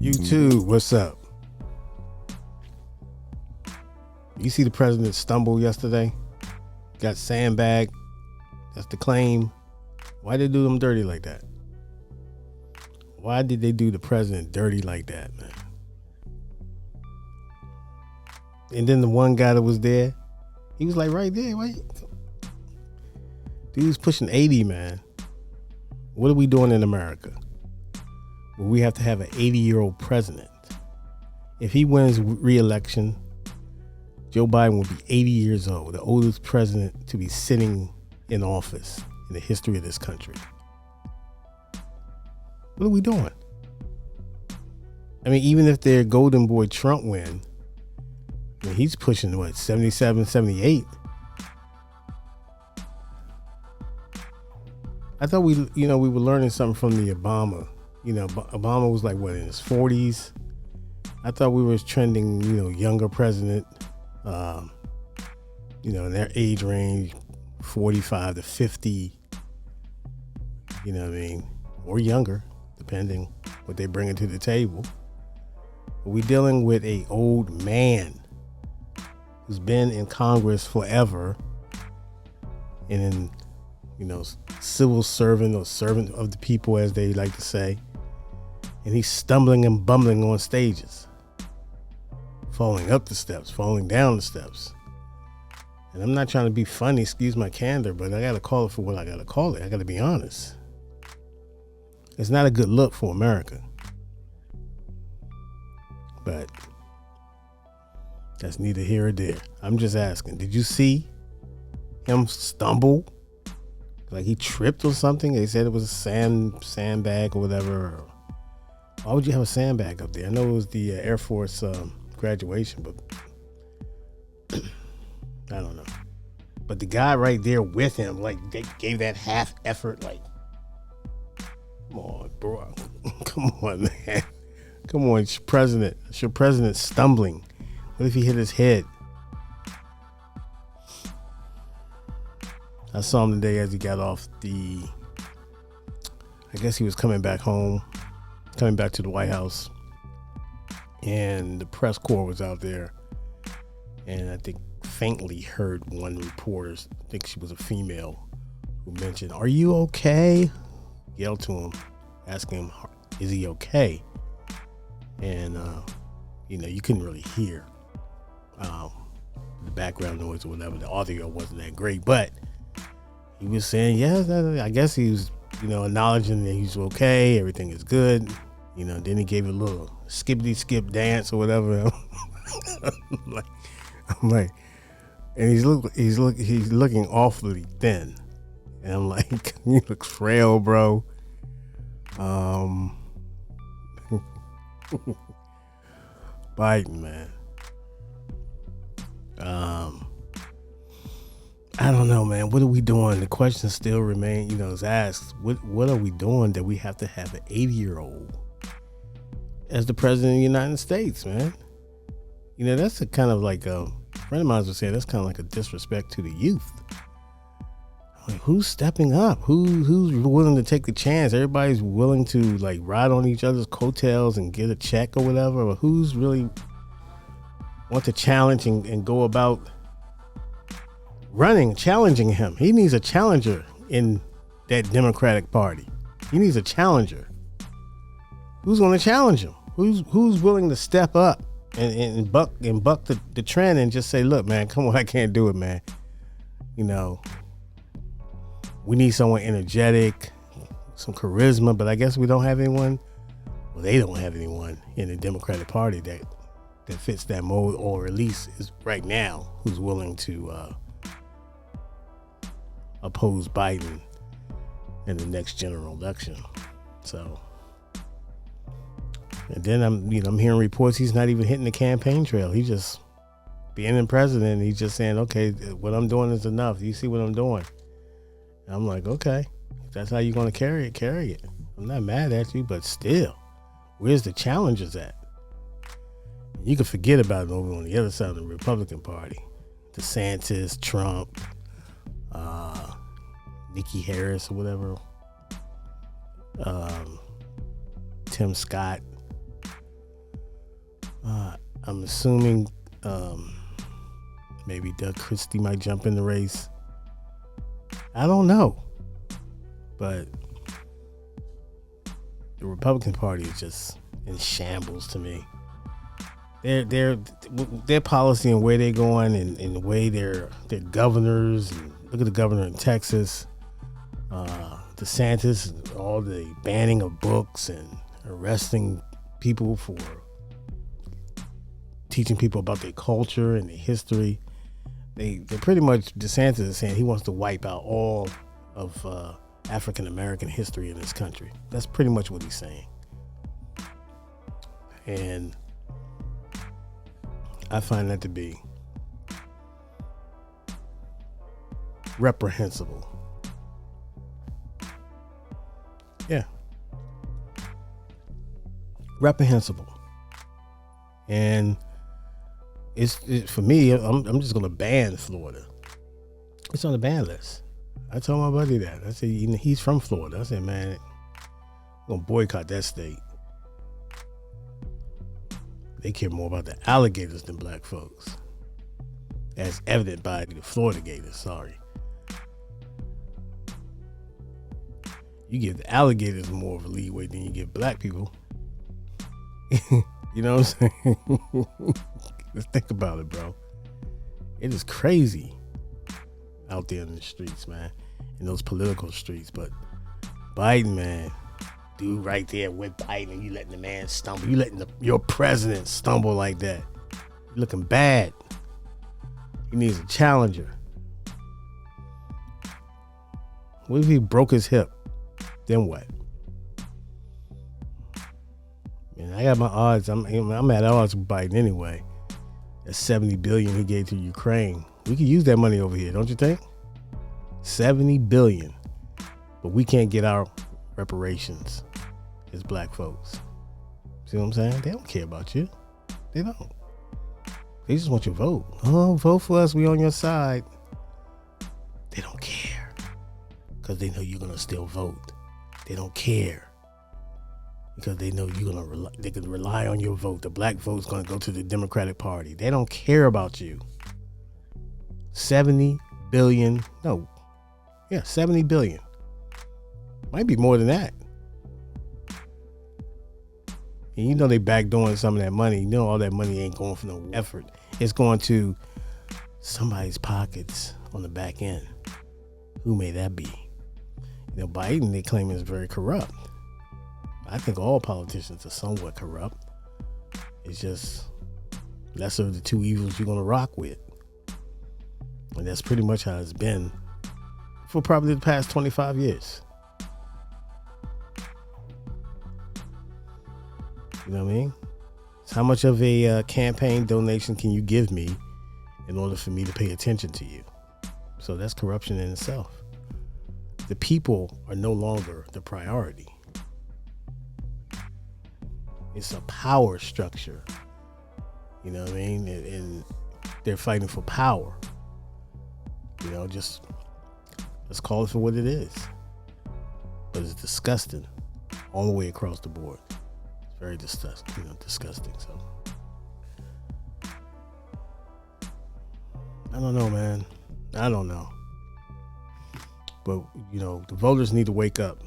YouTube, what's up? You see the president stumble yesterday? Got sandbagged. That's the claim. Why did they do him dirty like that? Why did they do the president dirty like that, man? And then the one guy that was there, he was like right there. Wait. Dude's pushing 80, man. What are we doing in America? Well, we have to have an 80-year-old president. If he wins re-election, Joe Biden will be 80 years old, the oldest president to be sitting in office in the history of this country. What are we doing? I mean, even if their golden boy Trump win, I mean, he's pushing, what, 77, 78? I thought we were learning something from the Obama. Obama was like, what, in his 40s? I thought we were trending, younger president, in their age range, 45 to 50, you know what I mean? Or younger, depending what they bring to the table. But we're dealing with a old man who's been in Congress forever and in, civil servant or servant of the people, as they like to say. And he's stumbling and bumbling on stages, falling up the steps, falling down the steps. And I'm not trying to be funny, excuse my candor, but I got to call it for what I got to call it. I got to be honest. It's not a good look for America. But that's neither here or there. I'm just asking, did you see him stumble? Like he tripped or something? They said it was a sandbag or whatever. Why would you have a sandbag up there? I know it was the Air Force graduation, but I don't know. But the guy right there with him, like, they gave that half effort, like, come on, bro. Come on, man. Come on, it's your president stumbling. What if he hit his head? I saw him today as he got off I guess he was coming back home, coming back to the White House. And the press corps was out there. And I think faintly heard one reporter, I think she was a female, who mentioned, "Are you okay?" Yelled to him, asking him, is he okay? And, you couldn't really hear the background noise or whatever. The audio wasn't that great, but he was saying, I guess he was, acknowledging that he's okay, everything is good. Then he gave a little skippity skip dance or whatever. I'm like, and he's looking awfully thin. And I'm like, you look frail, bro. Biden, man. I don't know, man. What are we doing? The question still remains, is asked. What are we doing that we have to have an 80-year-old as the president of the United States, man? That's a kind of like a friend of mine was saying, that's kind of like a disrespect to the youth. Like, who's stepping up? Who's willing to take the chance? Everybody's willing to like ride on each other's coattails and get a check or whatever. Or who's really want to challenge and go about challenging him? He needs a challenger in that Democratic Party. He needs a challenger. Who's going to challenge him? Who's willing to step up and buck the trend and just say, look, man, come on, I can't do it, man. We need someone energetic, some charisma, but I guess we don't have anyone. Well, they don't have anyone in the Democratic Party that fits that mold, or at least is right now who's willing to oppose Biden in the next general election. So, and then I'm hearing reports he's not even hitting the campaign trail. He's just being the president. He's just saying, okay, what I'm doing is enough. You see what I'm doing? And I'm like, okay, if that's how you're going to carry it, carry it. I'm not mad at you, but still, where's the challengers at? You can forget about it over on the other side of the Republican Party. DeSantis, Trump, Nikki Harris or whatever, Tim Scott. I'm assuming maybe Doug Christie might jump in the race. I don't know. But the Republican Party is just in shambles to me. Their policy and where they're going and the way their governors, and look at the governor in Texas, DeSantis, and all the banning of books and arresting people for teaching people about their culture and their history. They're pretty much, DeSantis is saying he wants to wipe out all of African American history in this country. That's pretty much what he's saying. And I find that to be reprehensible. Yeah. Reprehensible. And it's for me, I'm just going to ban Florida. It's on the ban list. I told my buddy that. I said, he's from Florida. I said, man, I'm going to boycott that state. They care more about the alligators than black folks. As evident by the Florida Gators, sorry. You give the alligators more of a leeway than you give black people. You know what I'm saying? Let's think about it, bro. It is crazy out there in the streets, man. In those political streets. But Biden, man, dude right there with Biden, you letting the man stumble. You letting your president stumble like that. You're looking bad. He needs a challenger. What if he broke his hip? Then what? Man, I got my odds. I'm at odds with Biden anyway. That $70 billion he gave to Ukraine. We could use that money over here, don't you think? $70 billion. But we can't get our reparations as black folks. See what I'm saying? They don't care about you. They don't. They just want your vote. Oh, vote for us. We on your side. They don't care. Because they know you're going to still vote. They don't care. Because they know they can rely on your vote. The black vote's going to go to the Democratic Party. They don't care about you. 70 billion. No. Yeah, 70 billion. Might be more than that. And you know they backdooring some of that money. You know all that money ain't going for no effort. It's going to somebody's pockets on the back end. Who may that be? You know, Biden, they claim is very corrupt. I think all politicians are somewhat corrupt. It's just lesser of the two evils you're going to rock with. And that's pretty much how it's been for probably the past 25 years. You know what I mean? So how much of a campaign donation can you give me in order for me to pay attention to you? So that's corruption in itself. The people are no longer the priority. It's a power structure. You know what I mean? And they're fighting for power. You know, just let's call it for what it is. But it's disgusting all the way across the board. It's very disgusting. So I don't know, man. I don't know. But, you know, the voters need to wake up.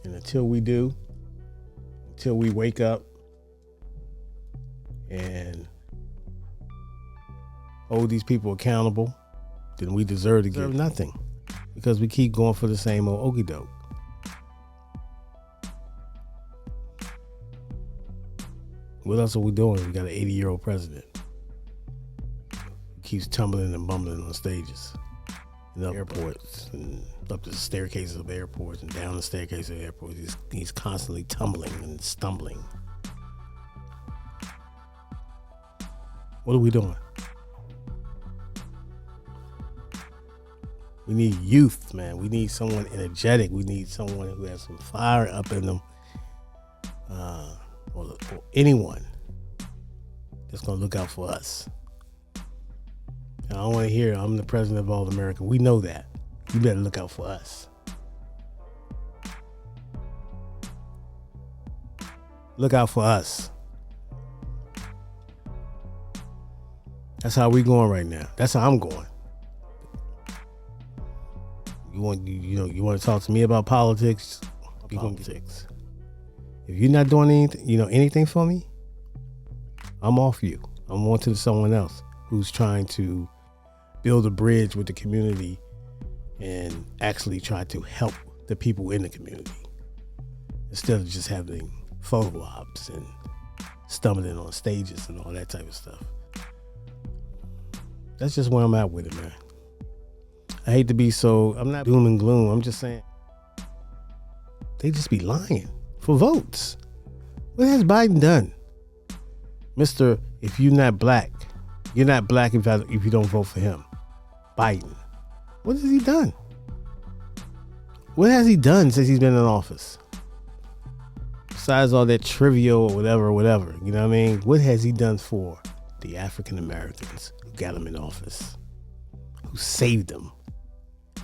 And until we do, until we wake up and hold these people accountable, then we deserve to get nothing. Because we keep going for the same old okie doke. What else are we doing? We got an 80-year-old president who keeps tumbling and bumbling on stages and up airports and up the staircases of airports and down the staircase of airports. He's constantly tumbling and stumbling. What are we doing? We need youth, man. We need someone energetic. We need someone who has some fire up in them. Or anyone that's going to look out for us. And I don't want to hear, I'm the president of all America. We know that. You better look out for us. Look out for us. That's how we going right now. That's how I'm going. You want to talk to me about politics? Politics. If you're not doing anything for me, I'm off you. I'm on to someone else who's trying to build a bridge with the community and actually try to help the people in the community instead of just having photo ops and stumbling on stages and all that type of stuff. That's just where I'm at with it, man. I hate to be I'm not doom and gloom. I'm just saying they just be lying for votes. What has Biden done? Mr. If you're not black if you don't vote for him. Biden. What has he done? What has he done since he's been in office? Besides all that trivial or whatever. You know what I mean? What has he done for the African Americans who got him in office? Who saved them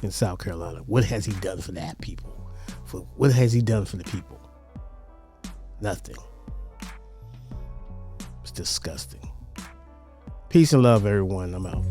in South Carolina? What has he done for that people? What has he done for the people? Nothing. It's disgusting. Peace and love, everyone. I'm out.